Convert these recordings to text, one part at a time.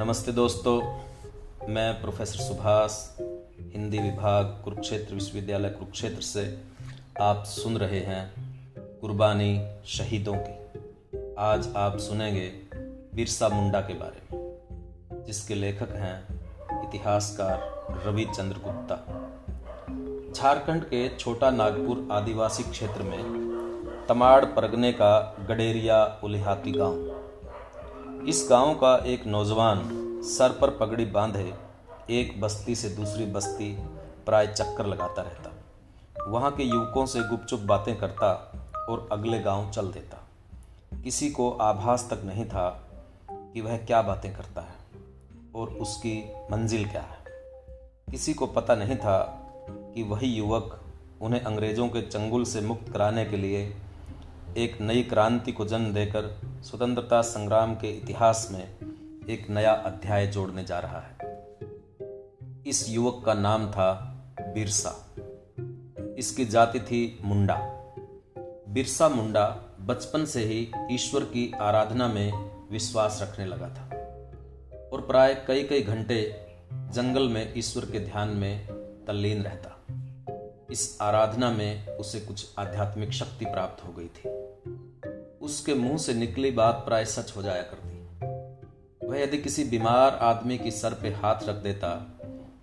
नमस्ते दोस्तों, मैं प्रोफेसर सुभाष, हिंदी विभाग, कुरुक्षेत्र विश्वविद्यालय कुरुक्षेत्र से आप सुन रहे हैं कुर्बानी शहीदों की। आज आप सुनेंगे बिरसा मुंडा के बारे में, जिसके लेखक हैं इतिहासकार रविचंद्र गुप्ता। झारखंड के छोटा नागपुर आदिवासी क्षेत्र में तमाड़ परगने का गडेरिया उलिहाती गांव। इस गांव का एक नौजवान सर पर पगड़ी बांधे एक बस्ती से दूसरी बस्ती प्राय चक्कर लगाता रहता। वहां के युवकों से गुपचुप बातें करता और अगले गांव चल देता। किसी को आभास तक नहीं था कि वह क्या बातें करता है और उसकी मंजिल क्या है। किसी को पता नहीं था कि वही युवक उन्हें अंग्रेजों के चंगुल से मुक्त कराने के लिए एक नई क्रांति को जन्म देकर स्वतंत्रता संग्राम के इतिहास में एक नया अध्याय जोड़ने जा रहा है। इस युवक का नाम था बिरसा। इसकी जाति थी मुंडा। बिरसा मुंडा बचपन से ही ईश्वर की आराधना में विश्वास रखने लगा था और प्राय कई कई घंटे जंगल में ईश्वर के ध्यान में तल्लीन रहता। इस आराधना में उसे कुछ आध्यात्मिक शक्ति प्राप्त हो गई थी। उसके मुंह से निकली बात प्राय सच हो जाया करती। वह यदि किसी बीमार आदमी की सर पे हाथ रख देता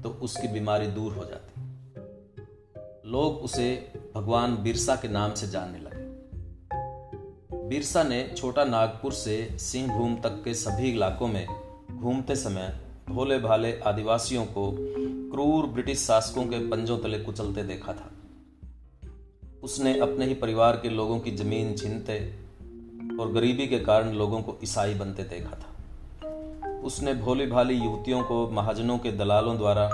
तो उसकी बीमारी दूर हो जाती। लोग उसे भगवान बिरसा के नाम से जानने लगे। बिरसा ने छोटा नागपुर से सिंहभूम तक के सभी इलाकों में घूमते समय भोले भाले आदिवासियों को क्रूर ब्रिटिश शासकों के पंजों तले कुचलते देखा था। उसने अपने ही परिवार के लोगों की जमीन छीनते और गरीबी के कारण लोगों को ईसाई बनते देखा था। उसने भोली भाली युवतियों को महाजनों के दलालों द्वारा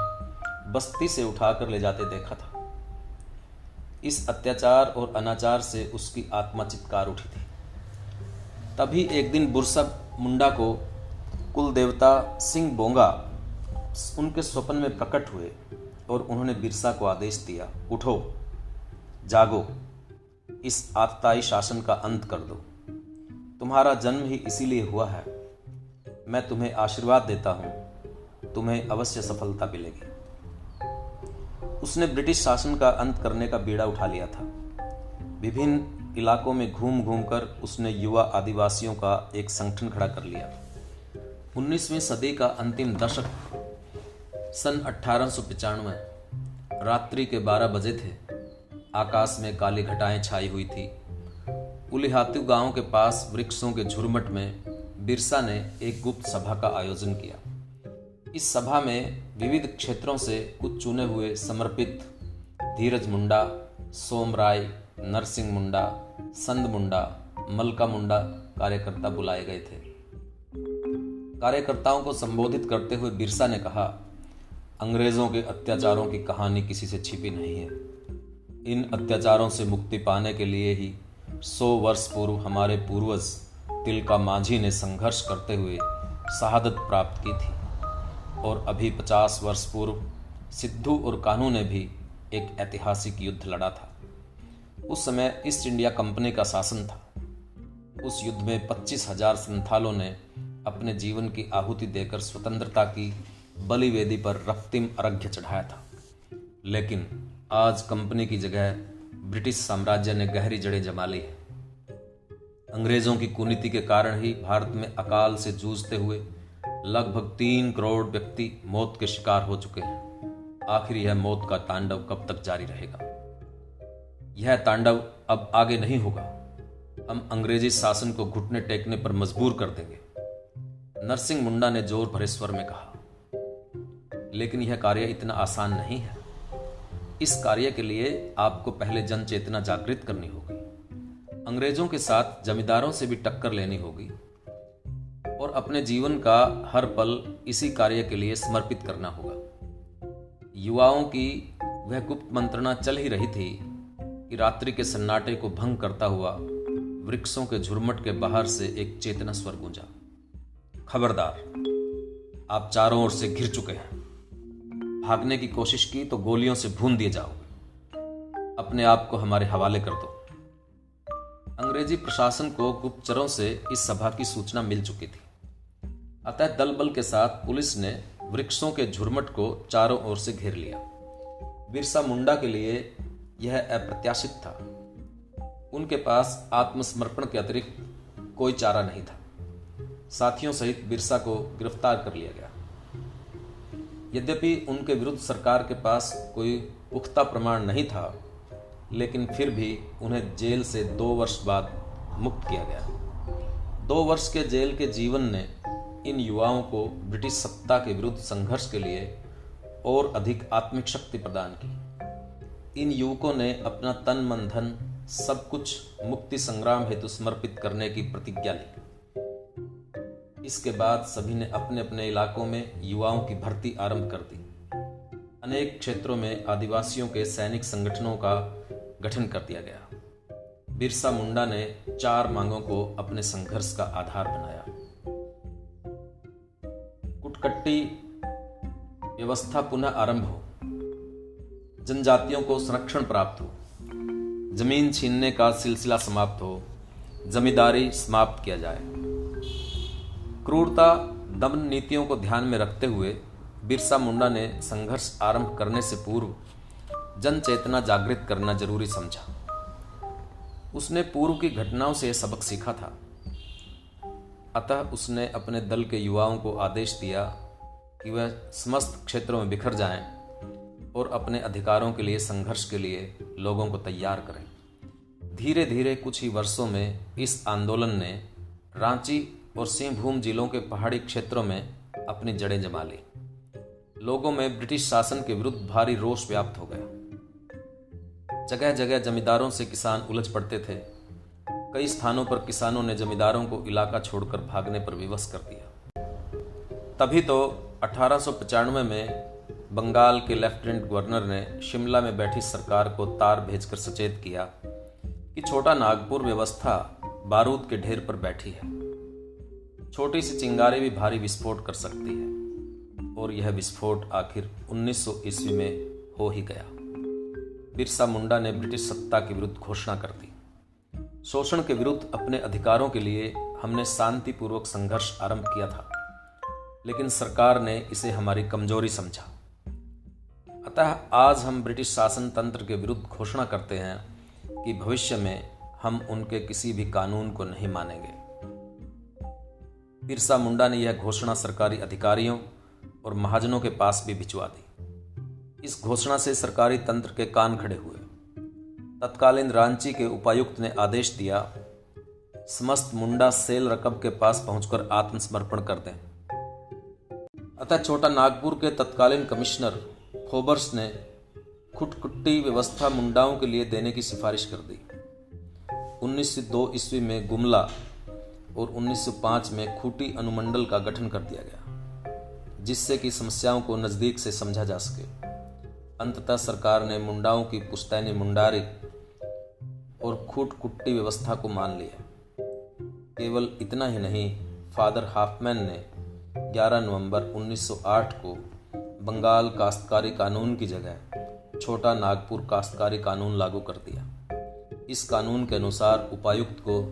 बस्ती से उठाकर ले जाते देखा था। इस अत्याचार और अनाचार से उसकी आत्मा चित्कार उठी थी। तभी एक दिन बिरसा मुंडा को कुल देवता सिंह बोंगा उनके स्वप्न में प्रकट हुए और उन्होंने बिरसा को आदेश दिया, उठो, जागो, इस आतताई शासन का अंत कर दो। तुम्हारा जन्म ही इसीलिए हुआ है। मैं तुम्हें आशीर्वाद देता हूं, तुम्हें अवश्य सफलता मिलेगी। उसने ब्रिटिश शासन का अंत करने का बीड़ा उठा लिया था। विभिन्न इलाकों में घूम घूम कर उसने युवा आदिवासियों का एक संगठन खड़ा कर लिया। 19वीं सदी का अंतिम दशक सन 1895। रात्रि के 12 बजे थे। आकाश में काली घटाएं छाई हुई थी। उलिहातू गांव के पास वृक्षों के झुरमुट में बिरसा ने एक गुप्त सभा का आयोजन किया। इस सभा में विविध क्षेत्रों से कुछ चुने हुए समर्पित धीरज मुंडा, सोमराय, नरसिंह मुंडा, संद मुंडा, मलका मुंडा कार्यकर्ता बुलाए गए थे। कार्यकर्ताओं को संबोधित करते हुए बिरसा ने कहा, अंग्रेजों के अत्याचारों की कहानी किसी से छिपी नहीं है। इन अत्याचारों से मुक्ति पाने के लिए ही 100 वर्ष पूर्व हमारे पूर्वज तिलका मांझी ने संघर्ष करते हुए शहादत प्राप्त की थी और अभी 50 वर्ष पूर्व सिद्धू और कान्हू ने भी एक ऐतिहासिक युद्ध लड़ा था। उस समय ईस्ट इंडिया कंपनी का शासन था। उस युद्ध में 25,000 संथालों ने अपने जीवन की आहुति देकर स्वतंत्रता की बलिवेदी पर रक्तिम अर्घ्य चढ़ाया था। लेकिन आज कंपनी की जगह ब्रिटिश साम्राज्य ने गहरी जड़ें जमा ली है। अंग्रेजों की कुनीति के कारण ही भारत में अकाल से जूझते हुए लगभग 3 करोड़ व्यक्ति मौत के शिकार हो चुके हैं। आखिर यह मौत का तांडव कब तक जारी रहेगा? यह तांडव अब आगे नहीं होगा। हम अंग्रेजी शासन को घुटने टेकने पर मजबूर कर देंगे, नरसिंह मुंडा ने जोर भरे स्वर में कहा। लेकिन यह कार्य इतना आसान नहीं है। इस कार्य के लिए आपको पहले जन चेतना जागृत करनी होगी। अंग्रेजों के साथ जमींदारों से भी टक्कर लेनी होगी और अपने जीवन का हर पल इसी कार्य के लिए समर्पित करना होगा। युवाओं की वह गुप्त मंत्रणा चल ही रही थी कि रात्रि के सन्नाटे को भंग करता हुआ वृक्षों के झुरमुट के बाहर से एक चेतना स्वर गूंजा, खबरदार, आप चारों ओर से घिर चुके हैं। भागने की कोशिश की तो गोलियों से भून दिए जाओगे। अपने आप को हमारे हवाले कर दो। अंग्रेजी प्रशासन को गुप्तचरों से इस सभा की सूचना मिल चुकी थी। अतः दल बल के साथ पुलिस ने वृक्षों के झुरमुट को चारों ओर से घेर लिया। बिरसा मुंडा के लिए यह अप्रत्याशित था। उनके पास आत्मसमर्पण के अतिरिक्त कोई चारा नहीं था। साथियों सहित बिरसा को गिरफ्तार कर लिया गया। यद्यपि उनके विरुद्ध सरकार के पास कोई पुख्ता प्रमाण नहीं था, लेकिन फिर भी उन्हें जेल से 2 वर्ष बाद मुक्त किया गया। 2 वर्ष के जेल के जीवन ने इन युवाओं को ब्रिटिश सत्ता के विरुद्ध संघर्ष के लिए और अधिक आत्मिक शक्ति प्रदान की। इन युवकों ने अपना तन मन धन सब कुछ मुक्ति संग्राम हेतु समर्पित करने की प्रतिज्ञा ली। इसके बाद सभी ने अपने अपने इलाकों में युवाओं की भर्ती आरंभ कर दी। अनेक क्षेत्रों में आदिवासियों के सैनिक संगठनों का गठन कर दिया गया। बिरसा मुंडा ने 4 मांगों को अपने संघर्ष का आधार बनाया। कुटकट्टी व्यवस्था पुनः आरंभ हो, जनजातियों को संरक्षण प्राप्त हो, जमीन छीनने का सिलसिला समाप्त हो, जमींदारी समाप्त किया जाए। क्रूरता दमन नीतियों को ध्यान में रखते हुए बिरसा मुंडा ने संघर्ष आरंभ करने से पूर्व जन चेतना जागृत करना जरूरी समझा। उसने पूर्व की घटनाओं से यह सबक सीखा था। अतः उसने अपने दल के युवाओं को आदेश दिया कि वह समस्त क्षेत्रों में बिखर जाएं और अपने अधिकारों के लिए संघर्ष के लिए लोगों को तैयार करें। धीरे धीरे कुछ ही वर्षों में इस आंदोलन ने रांची और सिंहभूम जिलों के पहाड़ी क्षेत्रों में अपनी जड़ें जमा ली। लोगों में ब्रिटिश शासन के विरुद्ध भारी रोष व्याप्त हो गया। जगह जगह जमींदारों से किसान उलझ पड़ते थे। कई स्थानों पर किसानों ने जमींदारों को इलाका छोड़कर भागने पर विवश कर दिया। तभी तो 1895 में बंगाल के लेफ्टिनेंट गवर्नर ने शिमला में बैठी सरकार को तार भेजकर सचेत किया कि छोटा नागपुर व्यवस्था बारूद के ढेर पर बैठी है। छोटी सी चिंगारी भी भारी विस्फोट कर सकती है। और यह विस्फोट आखिर 1900 ईस्वी में हो ही गया। बिरसा मुंडा ने ब्रिटिश सत्ता के विरुद्ध घोषणा कर दी। शोषण के विरुद्ध अपने अधिकारों के लिए हमने शांतिपूर्वक संघर्ष आरंभ किया था, लेकिन सरकार ने इसे हमारी कमजोरी समझा। अतः आज हम ब्रिटिश शासन तंत्र के विरुद्ध घोषणा करते हैं कि भविष्य में हम उनके किसी भी कानून को नहीं मानेंगे। बिरसा मुंडा ने यह घोषणा सरकारी अधिकारियों और महाजनों के पास भी भिजवा दी। इस घोषणा से सरकारी तंत्र के कान खड़े हुए। तत्कालीन रांची के उपायुक्त ने आदेश दिया, समस्त मुंडा सेल रकब के पास पहुंचकर आत्मसमर्पण कर दें। अतः छोटा नागपुर के तत्कालीन कमिश्नर फोबर्स ने खुटकुट्टी व्यवस्था मुंडाओं के लिए देने की सिफारिश कर दी। 1902 ईस्वी में गुमला और 1905 में खूंटी अनुमंडल का गठन कर दिया गया, जिससे कि समस्याओं को नजदीक से समझा जा सके। अंततः सरकार ने मुंडाओं की पुश्तैनी मुंडारी और खुटकुट्टी व्यवस्था को मान लिया। केवल इतना ही नहीं, फादर हाफमैन ने 11 नवंबर 1908 को बंगाल काश्तकारी कानून की जगह छोटा नागपुर काश्तकारी कानून लागू कर दिया। इस कानून के अनुसार उपायुक्त को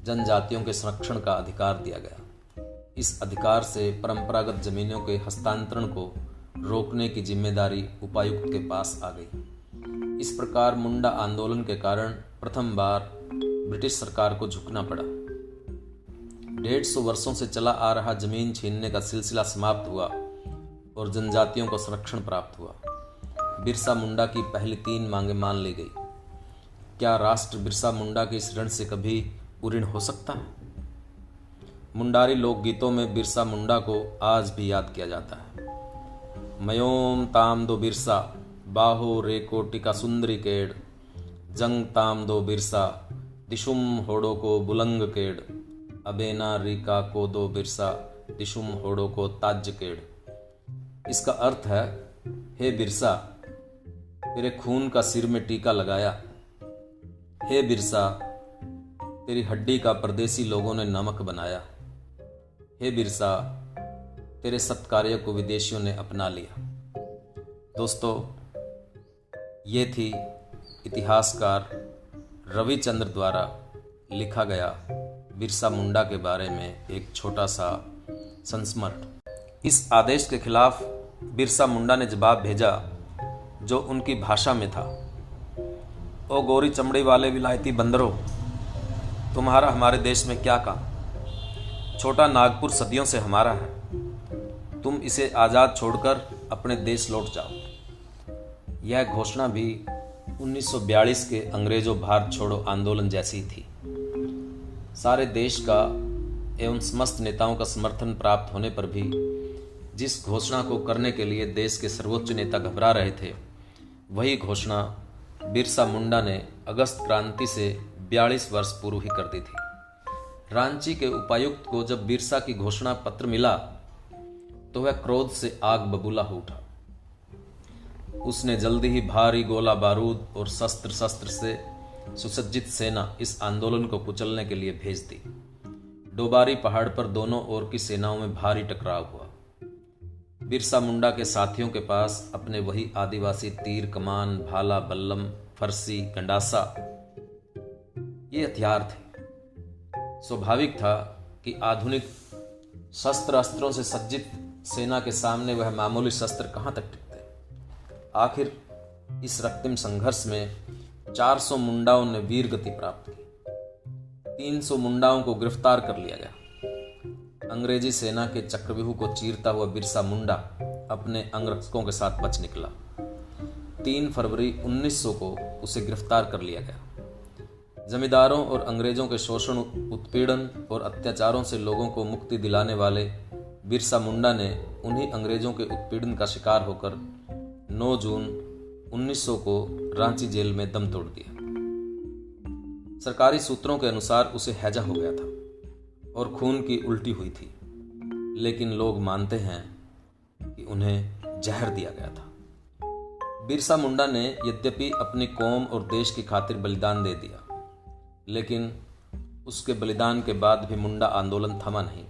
जनजातियों के संरक्षण का अधिकार दिया गया। इस अधिकार से परंपरागत जमीनों के हस्तांतरण को रोकने की जिम्मेदारी उपायुक्त के पास आ गई। इस प्रकार मुंडा आंदोलन के कारण प्रथम बार ब्रिटिश सरकार को झुकना पड़ा। 150 वर्षों से चला आ रहा जमीन छीनने का सिलसिला समाप्त हुआ और जनजातियों को संरक्षण प्राप्त हुआ। बिरसा मुंडा की पहली 3 मांगें मान ली गई। क्या राष्ट्र बिरसा मुंडा के इस ऋण से कभी उऋण हो सकता है? मुंडारी लोकगीतों में बिरसा मुंडा को आज भी याद किया जाता है। मयोम ताम दो बिरसा बाहो रे कोटिका सुंदरी केड़, जंग ताम दो बिरसा दिशुम होड़ो को बुलंग केड़, अबेना रिका को दो बिरसा दिशुम होड़ो को ताज केड़। इसका अर्थ है, हे बिरसा, तेरे खून का सिर में टीका लगाया। हे बिरसा, तेरी हड्डी का परदेसी लोगों ने नमक बनाया। हे बिरसा, तेरे सत्कार्य को विदेशियों ने अपना लिया। दोस्तों, ये थी इतिहासकार रविचंद्र द्वारा लिखा गया बिरसा मुंडा के बारे में एक छोटा सा संस्मरण। इस आदेश के खिलाफ बिरसा मुंडा ने जवाब भेजा जो उनकी भाषा में था। ओ गोरी चमड़ी वाले विलायती बंदरों, तुम्हारा हमारे देश में क्या काम? छोटा नागपुर सदियों से हमारा है, तुम इसे आज़ाद छोड़कर अपने देश लौट जाओ। यह घोषणा भी 1942 के अंग्रेजों भारत छोड़ो आंदोलन जैसी थी। सारे देश का एवं समस्त नेताओं का समर्थन प्राप्त होने पर भी जिस घोषणा को करने के लिए देश के सर्वोच्च नेता घबरा रहे थे, वही घोषणा बिरसा मुंडा ने अगस्त क्रांति से 42 वर्ष पूर्व ही कर दी थी। रांची के उपायुक्त को जब बिरसा की घोषणा पत्र मिला तो वह क्रोध से आग बबूला हो उठा। उसने जल्दी ही भारी गोला बारूद और शस्त्र से सुसज्जित सेना इस आंदोलन को कुचलने के लिए भेज दी। डोबारी पहाड़ पर दोनों ओर की सेनाओं में भारी टकराव हुआ। बिरसा मुंडा के साथियों के पास अपने वही आदिवासी तीर कमान, भाला, बल्लम, फरसी, गंडासा ये हथियार थे। स्वाभाविक था कि आधुनिक शस्त्र अस्त्रों से सज्जित सेना के सामने वह मामूली शस्त्र कहां तक टिकते। आखिर इस रक्तिम संघर्ष में 400 मुंडाओं ने वीर गति प्राप्त की। 300 मुंडाओं को गिरफ्तार कर लिया गया। अंग्रेजी सेना के चक्रव्यूह को चीरता हुआ बिरसा मुंडा अपने अंगरक्षकों के साथ बच निकला। 3 फरवरी 1900 को उसे गिरफ्तार कर लिया गया। जमींदारों और अंग्रेजों के शोषण, उत्पीड़न और अत्याचारों से लोगों को मुक्ति दिलाने वाले बिरसा मुंडा ने उन्हीं अंग्रेजों के उत्पीड़न का शिकार होकर 9 जून 1900 को रांची जेल में दम तोड़ दिया। सरकारी सूत्रों के अनुसार उसे हैजा हो गया था और खून की उल्टी हुई थी, लेकिन लोग मानते हैं कि उन्हें जहर दिया गया था। बिरसा मुंडा ने यद्यपि अपनी कौम और देश की खातिर बलिदान दे दिया, लेकिन उसके बलिदान के बाद भी मुंडा आंदोलन थमा नहीं,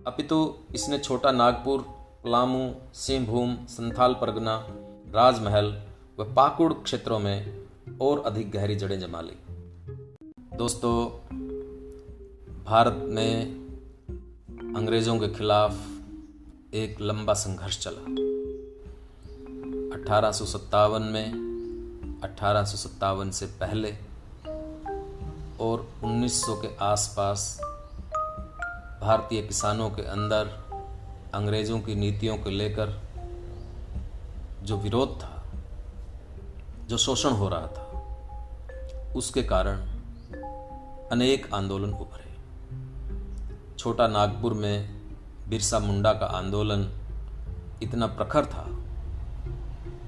अपितु इसने छोटा नागपुर, पलामू, सिंहभूम, संथाल परगना, राजमहल व पाकुड़ क्षेत्रों में और अधिक गहरी जड़ें जमा ली। दोस्तों, भारत में अंग्रेजों के खिलाफ एक लंबा संघर्ष चला। 1857 में, 1857 से पहले और 1900 के आसपास भारतीय किसानों के अंदर अंग्रेजों की नीतियों को लेकर जो विरोध था, जो शोषण हो रहा था, उसके कारण अनेक आंदोलन उभरे। छोटा नागपुर में बिरसा मुंडा का आंदोलन इतना प्रखर था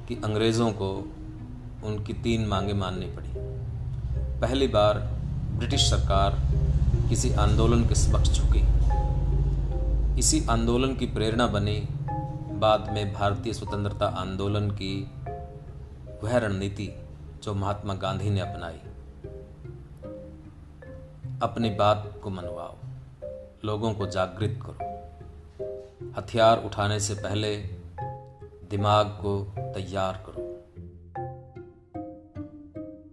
कि अंग्रेजों को उनकी 3 मांगें माननी पड़ी। पहली बार ब्रिटिश सरकार किसी आंदोलन के समक्ष झुकी। इसी आंदोलन की प्रेरणा बनी बाद में भारतीय स्वतंत्रता आंदोलन की वह रणनीति जो महात्मा गांधी ने अपनाई। अपनी बात को मनवाओ, लोगों को जागृत करो, हथियार उठाने से पहले दिमाग को तैयार करो।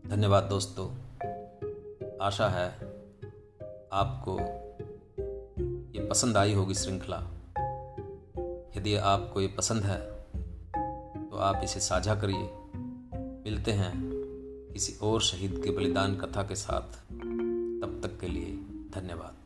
धन्यवाद दोस्तों। आशा है आपको ये पसंद आई होगी श्रृंखला। यदि आपको ये पसंद है तो आप इसे साझा करिए। मिलते हैं किसी और शहीद के बलिदान कथा के साथ। तब तक के लिए धन्यवाद।